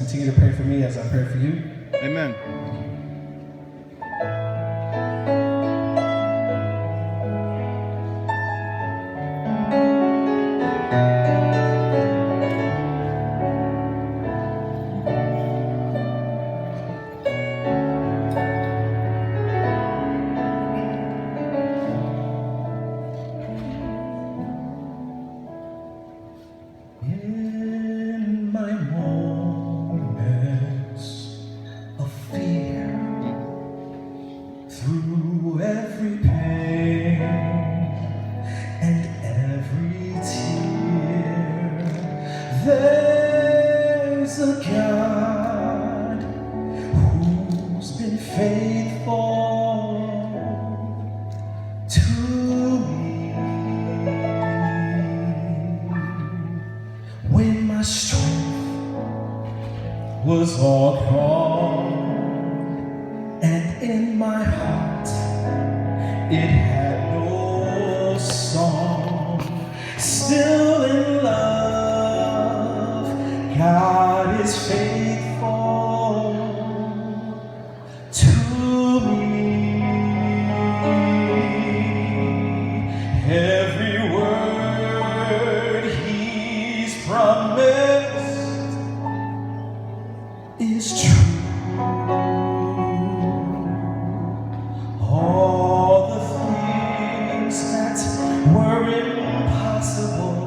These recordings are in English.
continue to pray for me as I pray for you. Amen. In my moments of fear, through every pain and every tear, there's a God who's been faithful to me. When my strength was all gone, and in my heart it had no song, still in love, God is faithful to me. Every word He's promised is true. All the things that were impossible,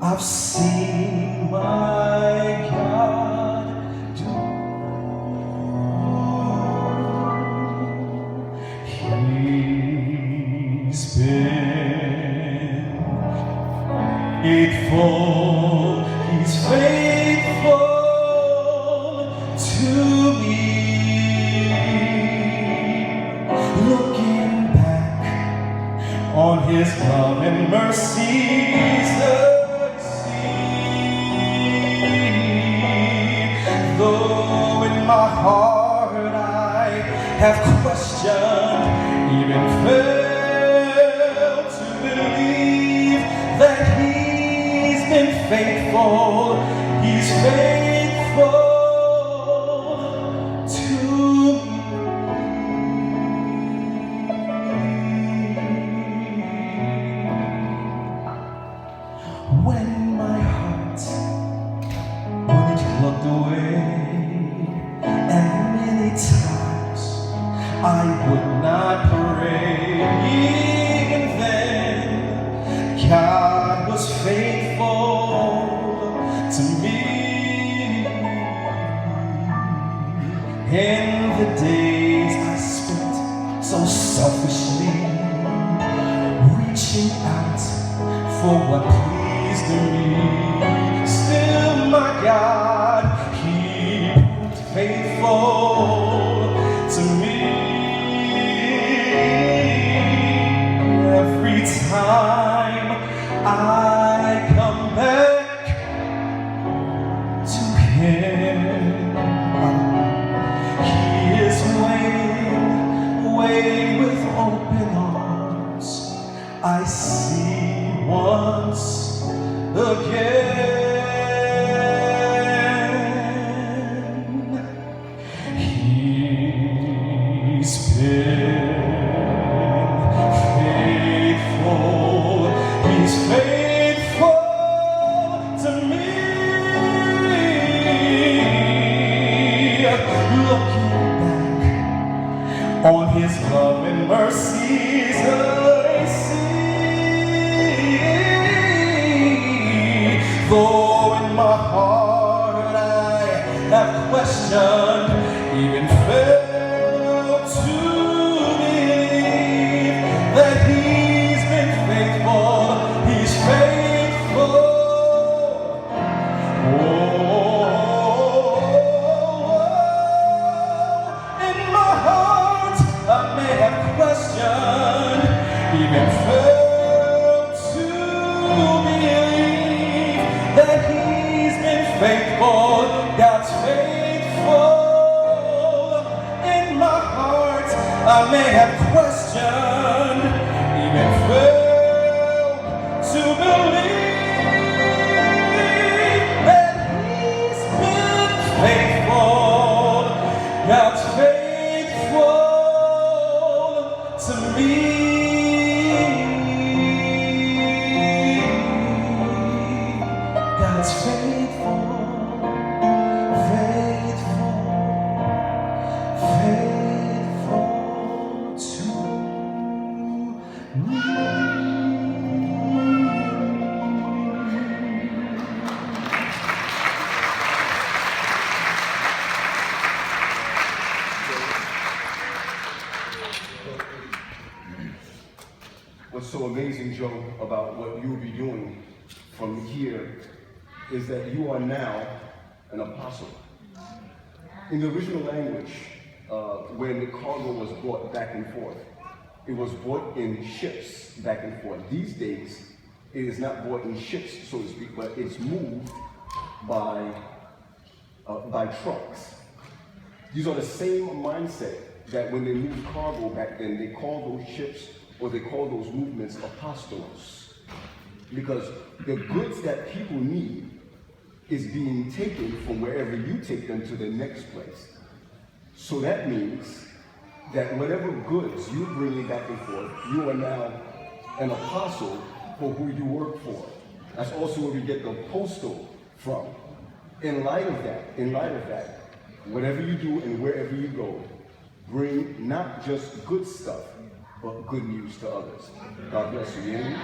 I've seen my God do. He's been faithful, He's faithful to me. Looking back on His love and mercies, I see. Though in my heart I have questioned, even failed to believe that He's been faithful, He's faithful to me. When my heart looked away, and many times I would not pray, even then God was faithful to me. In the days I spent so selfishly, reaching out for what pleased me, still my God, He proved faithful to me. Every time I come back to Him, He is waiting with open arms. I see once again. He's been faithful, He's faithful to me. Looking back on His love and mercies, I see. Though in my heart I have questioned, even failed to believe that He's been faithful, He's faithful. In my heart I may have questioned, even failed to believe that He's been faithful, God's faithful. In my heart I may have questioned, even failed to believe that He's been about what you'll be doing from here is that you are now an apostle. In the original language, when the cargo was brought back and forth, it was brought in ships back and forth. These days, it is not brought in ships, so to speak, but it's moved by trucks. These are the same mindset that when they moved cargo back then, they called those ships or they called those movements apostolos. Because the goods that people need is being taken from wherever you take them to the next place. So that means that whatever goods you bring back and forth, you are now an apostle for who you work for. That's also where we get the postal from. In light of that, whatever you do and wherever you go, bring not just good stuff, but good news to others. God bless you. You hear me?